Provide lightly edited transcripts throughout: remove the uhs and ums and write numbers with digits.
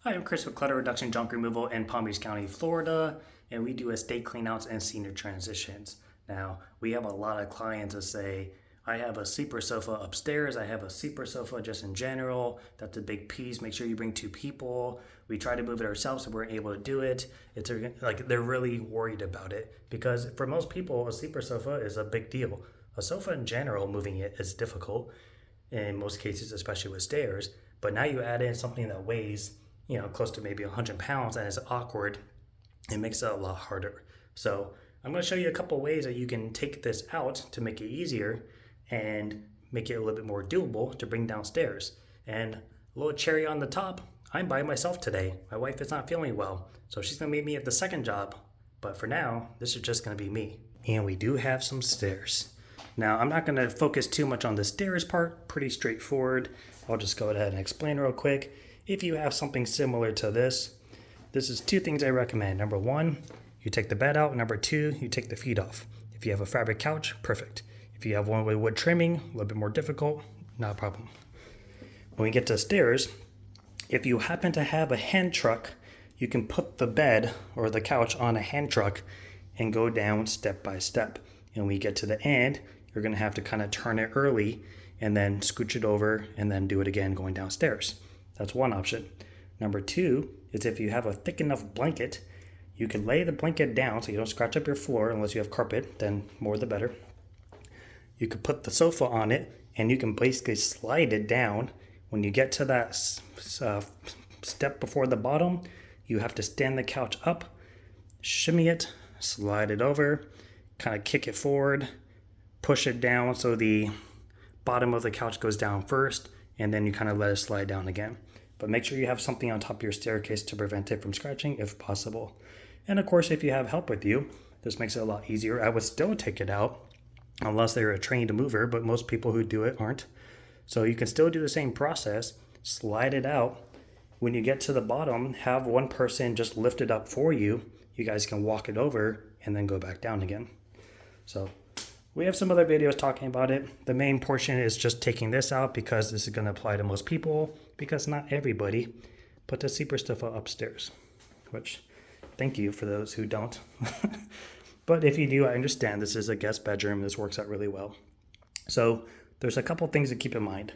Hi, I'm Chris with Clutter Reduction Junk Removal in Palm Beach County, Florida, and we do estate cleanouts and senior transitions. Now, we have a lot of clients that say, I have a sleeper sofa upstairs, I have a sleeper sofa just in general, that's a big piece, make sure you bring 2 people. We try to move it ourselves so we're able to do it. It's like they're really worried about it because for most people, a sleeper sofa is a big deal. A sofa in general, moving it is difficult in most cases, especially with stairs, but now you add in something that weighs close to maybe 100 pounds and is awkward, it makes it a lot harder. So I'm going to show you a couple ways that you can take this out to make it easier and make it a little bit more doable to bring downstairs. And a little cherry on the top, I'm by myself today. My wife is not feeling well, so she's going to meet me at the second job. But for now, this is just going to be me. And we do have some stairs. Now, I'm not going to focus too much on the stairs part, pretty straightforward. I'll just go ahead and explain real quick. If you have something similar to this is 2 things I recommend. Number 1, you take the bed out. Number 2, you take the feet off. If you have a fabric couch, perfect. If you have one with wood trimming, a little bit more difficult, not a problem. When we get to the stairs, if you happen to have a hand truck, you can put the bed or the couch on a hand truck and go down step by step. And when we get to the end, you're going to have to kind of turn it early and then scooch it over and then do it again going downstairs. That's one option. Number 2 is if you have a thick enough blanket, you can lay the blanket down so you don't scratch up your floor unless you have carpet, then more the better. You can put the sofa on it and you can basically slide it down. When you get to that step before the bottom, you have to stand the couch up, shimmy it, slide it over, kind of kick it forward, push it down so the bottom of the couch goes down first, and then you kind of let it slide down again. But make sure you have something on top of your staircase to prevent it from scratching if possible. And of course, if you have help with you, this makes it a lot easier. I would still take it out unless they're a trained mover, but most people who do it aren't. So you can still do the same process, slide it out. When you get to the bottom, have one person just lift it up for you. You guys can walk it over and then go back down again. So we have some other videos talking about it. The main portion is just taking this out because this is going to apply to most people, because not everybody put the sleeper sofa upstairs, which thank you for those who don't. But if you do, I understand this is a guest bedroom. This works out really well. So there's a couple things to keep in mind.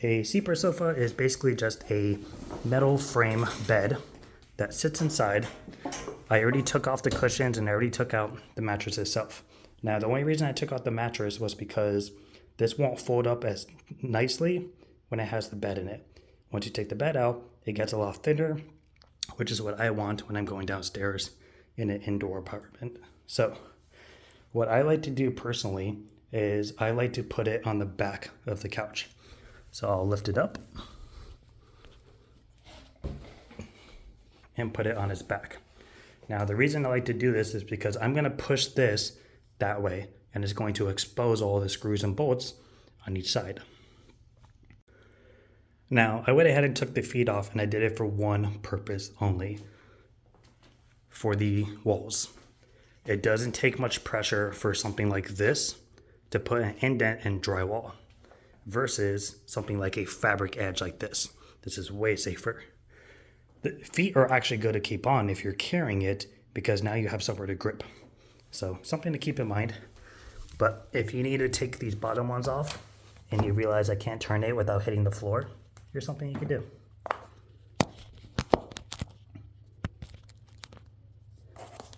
A sleeper sofa is basically just a metal frame bed that sits inside. I already took off the cushions and I already took out the mattress itself. Now, the only reason I took out the mattress was because this won't fold up as nicely when it has the bed in it. Once you take the bed out, it gets a lot thinner, which is what I want when I'm going downstairs in an indoor apartment. So what I like to do personally is I like to put it on the back of the couch. So I'll lift it up and put it on its back. Now, the reason I like to do this is because I'm going to push this that way, and it's going to expose all the screws and bolts on each side. Now, I went ahead and took the feet off, and I did it for one purpose only, for the walls. It doesn't take much pressure for something like this to put an indent in drywall versus something like a fabric edge like this. This is way safer. The feet are actually good to keep on if you're carrying it because now you have somewhere to grip. So something to keep in mind. But if you need to take these bottom ones off and you realize I can't turn it without hitting the floor, here's something you can do.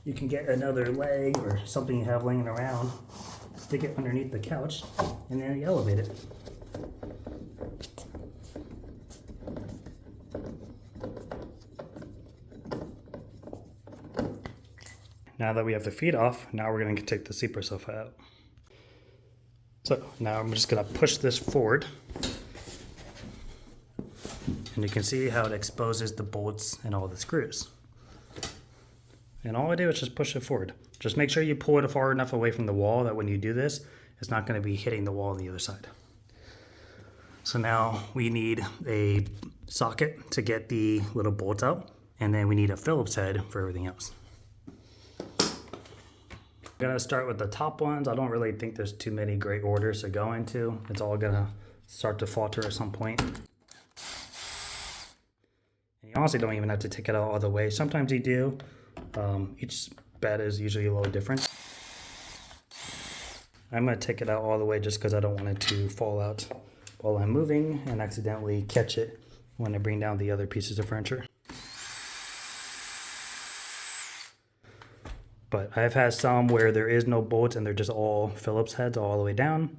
You can get another leg or something you have laying around, stick it underneath the couch, and then you elevate it. Now that we have the feet off, now we're going to take the sleeper sofa out. So now I'm just going to push this forward. And you can see how it exposes the bolts and all the screws. And all I do is just push it forward. Just make sure you pull it far enough away from the wall that when you do this, it's not going to be hitting the wall on the other side. So now we need a socket to get the little bolts out. And then we need a Phillips head for everything else. I'm gonna start with the top ones. I don't really think there's too many great orders to go into. It's all gonna start to falter at some point. And You honestly don't even have to take it out all the way. Sometimes you do. Each bed is usually a little different. I'm going to take it out all the way just because I don't want it to fall out while I'm moving and accidentally catch it when I bring down the other pieces of furniture. But I've had some where there is no bolts and they're just all Phillips heads all the way down.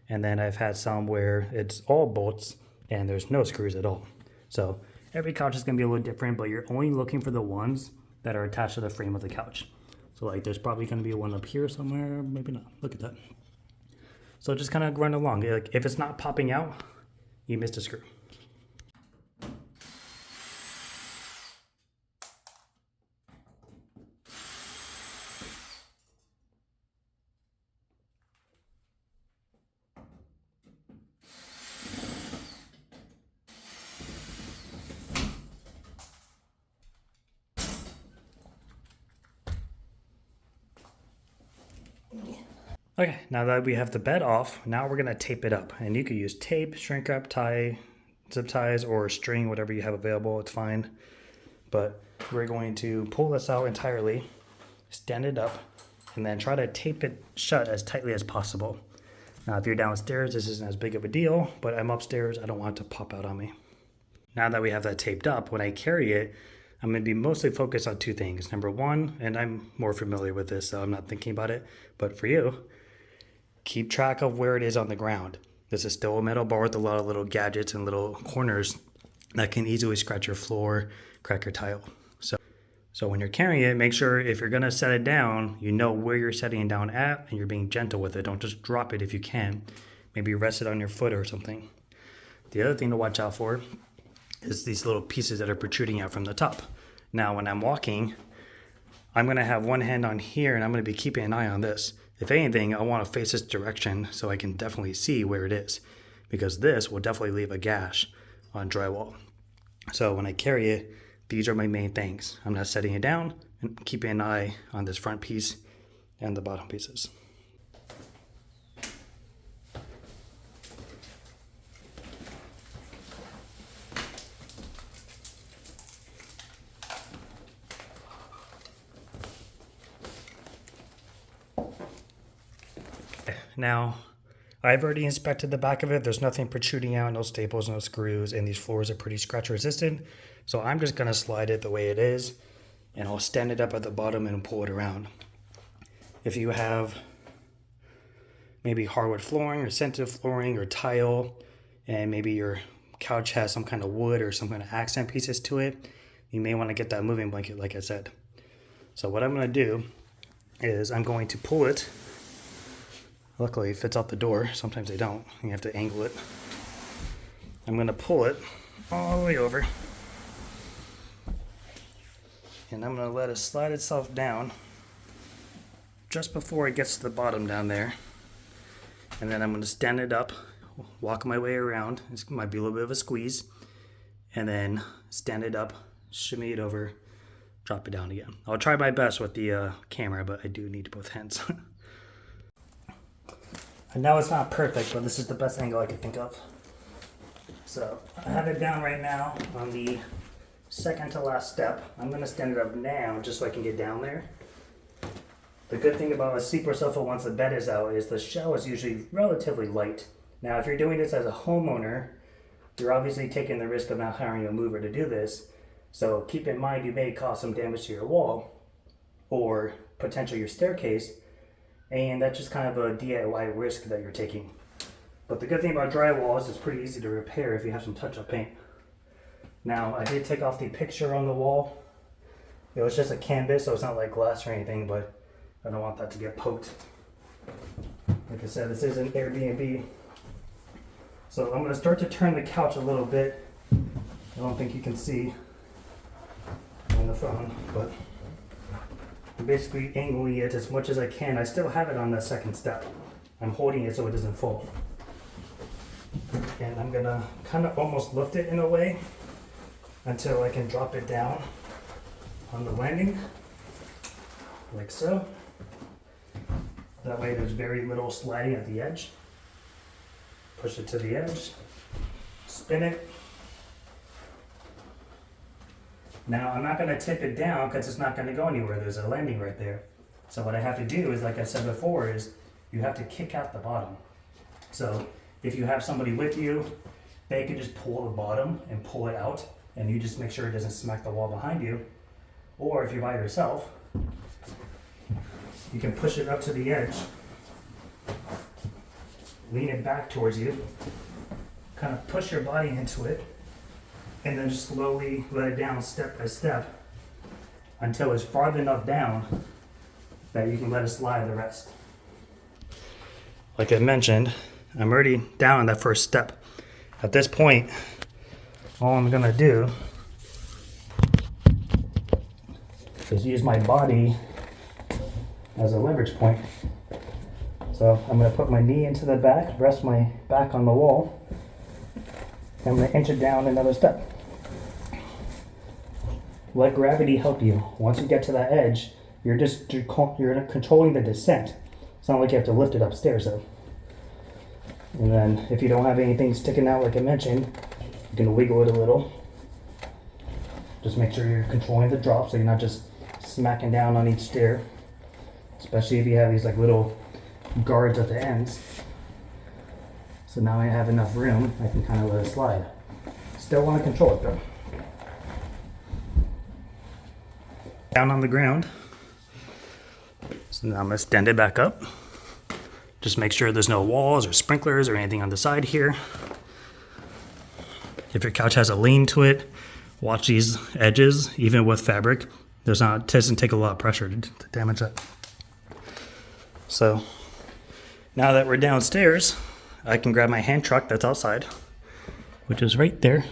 And then I've had some where it's all bolts and there's no screws at all. So every couch is going to be a little different, but you're only looking for the ones that are attached to the frame of the couch. So like there's probably going to be one up here somewhere, maybe not. Look at that. So just kind of run along. Like if it's not popping out, you missed a screw. Okay, now that we have the bed off, now we're gonna tape it up. And you could use tape, shrink wrap, tie, zip ties, or string, whatever you have available, it's fine. But we're going to pull this out entirely, stand it up, and then try to tape it shut as tightly as possible. Now, if you're downstairs, this isn't as big of a deal, but I'm upstairs, I don't want it to pop out on me. Now that we have that taped up, when I carry it, I'm going to be mostly focused on two things. Number one, and I'm more familiar with this, so I'm not thinking about it, but for you, keep track of where it is on the ground. This is still a metal bar with a lot of little gadgets and little corners that can easily scratch your floor, crack your tile. So when you're carrying it, make sure if you're going to set it down, you know where you're setting it down at and you're being gentle with it. Don't just drop it if you can. Maybe rest it on your foot or something. The other thing to watch out for is these little pieces that are protruding out from the top. Now, when I'm walking, I'm going to have one hand on here and I'm going to be keeping an eye on this. If anything, I want to face this direction so I can definitely see where it is, because this will definitely leave a gash on drywall. So when I carry it, these are my main things. I'm not setting it down and keeping an eye on this front piece and the bottom pieces. Now, I've already inspected the back of it. There's nothing protruding out, no staples, no screws, and these floors are pretty scratch resistant. So I'm just gonna slide it the way it is, and I'll stand it up at the bottom and pull it around. If you have maybe hardwood flooring or sensitive flooring or tile, and maybe your couch has some kind of wood or some kind of accent pieces to it, you may wanna get that moving blanket like I said. So what I'm gonna do is I'm going to pull it. Luckily it fits out the door. Sometimes they don't. You have to angle it. I'm going to pull it all the way over. And I'm going to let it slide itself down just before it gets to the bottom down there. And then I'm going to stand it up, walk my way around. This might be a little bit of a squeeze. And then stand it up, shimmy it over, drop it down again. I'll try my best with the camera, but I do need both hands. I know it's not perfect, but this is the best angle I can think of. So I have it down right now on the second to last step. I'm going to stand it up now just so I can get down there. The good thing about a sleeper sofa once the bed is out is the shell is usually relatively light. Now if you're doing this as a homeowner, you're obviously taking the risk of not hiring a mover to do this. So keep in mind you may cause some damage to your wall or potentially your staircase. And that's just kind of a DIY risk that you're taking. But the good thing about drywall is it's pretty easy to repair if you have some touch-up paint. Now, I did take off the picture on the wall. It was just a canvas, so it's not like glass or anything, but I don't want that to get poked. Like I said, this is an Airbnb. So I'm going to start to turn the couch a little bit. I don't think you can see on the phone, but I'm basically angling it as much as I can. I still have it on the second step. I'm holding it so it doesn't fall. And I'm gonna kind of almost lift it in a way until I can drop it down on the landing, like so. That way there's very little sliding at the edge. Push it to the edge, spin it, Now I'm not gonna tip it down because it's not gonna go anywhere. There's a landing right there. So what I have to do is, like I said before, is you have to kick out the bottom. So if you have somebody with you, they can just pull the bottom and pull it out, and you just make sure it doesn't smack the wall behind you. Or if you're by yourself, you can push it up to the edge, lean it back towards you, kind of push your body into it, and then just slowly let it down step by step until it's far enough down that you can let it slide the rest. Like I mentioned, I'm already down on that first step. At this point, all I'm gonna do is use my body as a leverage point. So I'm gonna put my knee into the back, rest my back on the wall, and I'm gonna inch it down another step. Let gravity help you. Once you get to that edge, you're controlling the descent. It's not like you have to lift it upstairs though. And then if you don't have anything sticking out like I mentioned, you can wiggle it a little. Just make sure you're controlling the drop so you're not just smacking down on each stair. Especially if you have these like little guards at the ends. So now I have enough room, I can kind of let it slide. Still want to control it though. Down on the ground. So now I'm going to stand it back up. Just make sure there's no walls or sprinklers or anything on the side here. If your couch has a lean to it, watch these edges. Even with fabric, it doesn't take a lot of pressure to damage that. So now that we're downstairs, I can grab my hand truck that's outside, which is right there,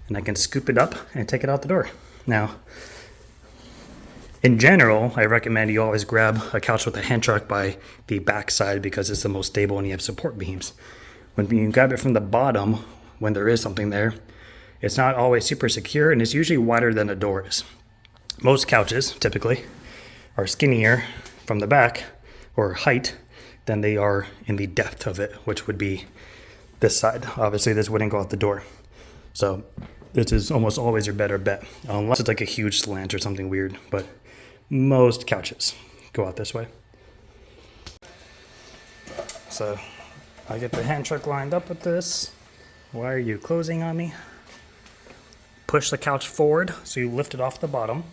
and I can scoop it up and take it out the door. Now, in general, I recommend you always grab a couch with a hand truck by the back side because it's the most stable and you have support beams. When you grab it from the bottom, when there is something there, it's not always super secure and it's usually wider than the door is. Most couches, typically, are skinnier from the back or height than they are in the depth of it, which would be this side. Obviously, this wouldn't go out the door. So this is almost always your better bet, unless it's like a huge slant or something weird, but most couches go out this way. So I get the hand truck lined up with this. Why are you closing on me? Push the couch forward so you lift it off the bottom.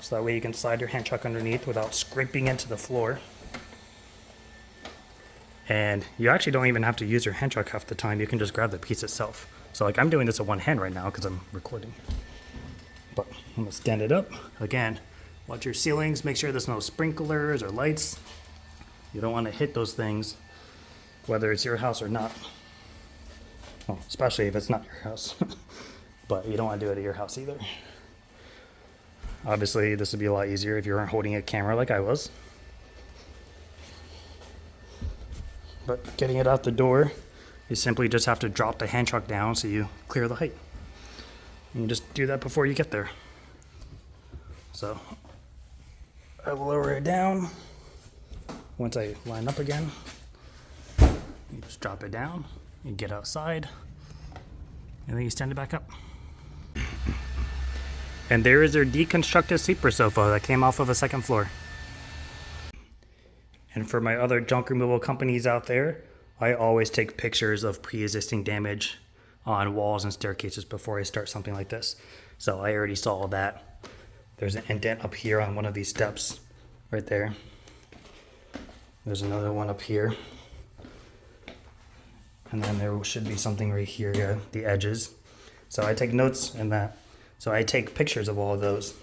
So that way you can slide your hand truck underneath without scraping into the floor. And you actually don't even have to use your hand truck half the time. You can just grab the piece itself. So like I'm doing this with one hand right now because I'm recording. But I'm gonna stand it up. Again, watch your ceilings. Make sure there's no sprinklers or lights. You don't want to hit those things, whether it's your house or not. Well, especially if it's not your house. But you don't want to do it at your house either. Obviously, this would be a lot easier if you weren't holding a camera like I was. But getting it out the door, you simply just have to drop the hand truck down so you clear the height. And you just do that before you get there. So I will lower it down. Once I line up again, you just drop it down, you get outside, and then you stand it back up. And there is their deconstructed sleeper sofa that came off of a second floor. And for my other junk removal companies out there, I always take pictures of pre-existing damage on walls and staircases before I start something like this. So I already saw that. There's an indent up here on one of these steps, right there. There's another one up here. And then there should be something right here, the edges. So I take notes in that. So I take pictures of all of those.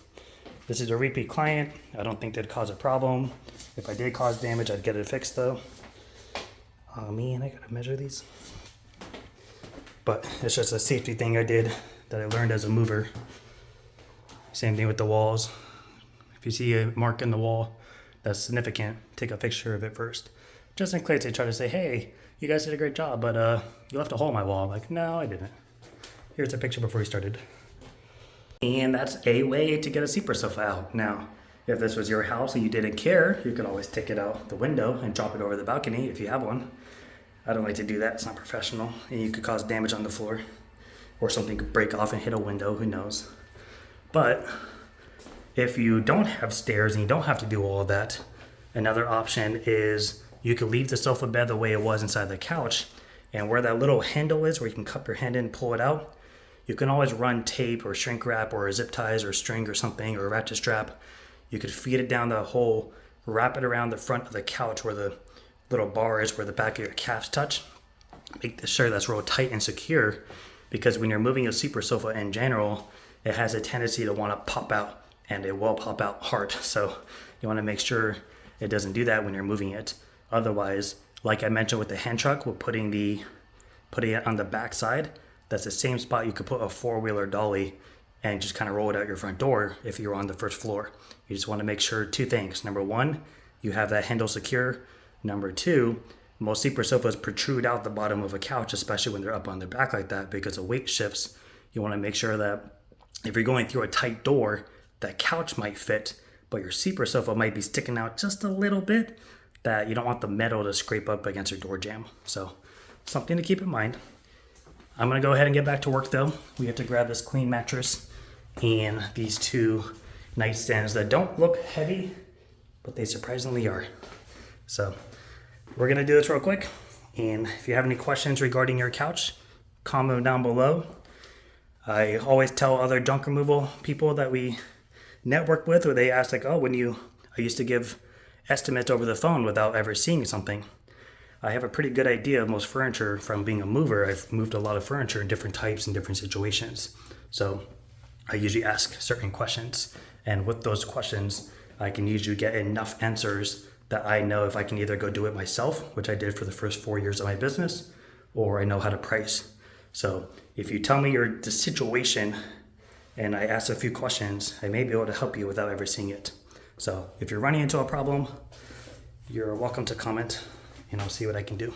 This is a repeat client. I don't think that'd cause a problem. If I did cause damage, I'd get it fixed though. Oh man, I gotta measure these. But it's just a safety thing I did that I learned as a mover. Same thing with the walls. If you see a mark in the wall that's significant, take a picture of it first. Just in case they try to say, hey, you guys did a great job, but you left a hole in my wall. I'm like, no, I didn't. Here's a picture before you started. And that's a way to get a sleeper sofa out. Now, if this was your house and you didn't care, you could always take it out the window and drop it over the balcony if you have one. I don't like to do that, it's not professional. And you could cause damage on the floor. Or something could break off and hit a window, who knows. But if you don't have stairs and you don't have to do all of that, another option is you could leave the sofa bed the way it was inside the couch, and where that little handle is where you can cup your hand in and pull it out, you can always run tape or shrink wrap or zip ties or string or something or a ratchet strap. You could feed it down the hole, wrap it around the front of the couch where the little bar is, where the back of your calves touch. Make sure that's real tight and secure, because when you're moving a super sofa in general, it has a tendency to want to pop out, and it will pop out hard. So you want to make sure it doesn't do that when you're moving it. Otherwise, like I mentioned with the hand truck, with putting it on the back side, that's the same spot you could put a four-wheeler dolly and just kind of roll it out your front door if you're on the first floor. You just want to make sure two things. Number one, you have that handle secure. Number two, most super sofas protrude out the bottom of a couch, especially when they're up on their back like that, because of weight shifts. You want to make sure that if you're going through a tight door, that couch might fit, but your super sofa might be sticking out just a little bit, that you don't want the metal to scrape up against your door jamb. So something to keep in mind. I'm gonna go ahead and get back to work though. We have to grab this queen mattress and these two nightstands that don't look heavy, but they surprisingly are. So we're gonna do this real quick. And if you have any questions regarding your couch, comment them down below. I always tell other junk removal people that we network with, or they ask like, oh, I used to give estimates over the phone without ever seeing something. I have a pretty good idea of most furniture from being a mover. I've moved a lot of furniture in different types and different situations. So I usually ask certain questions, and with those questions, I can usually get enough answers that I know if I can either go do it myself, which I did for the first 4 years of my business, or I know how to price. So if you tell me the situation and I ask a few questions, I may be able to help you without ever seeing it. So if you're running into a problem, you're welcome to comment and I'll see what I can do.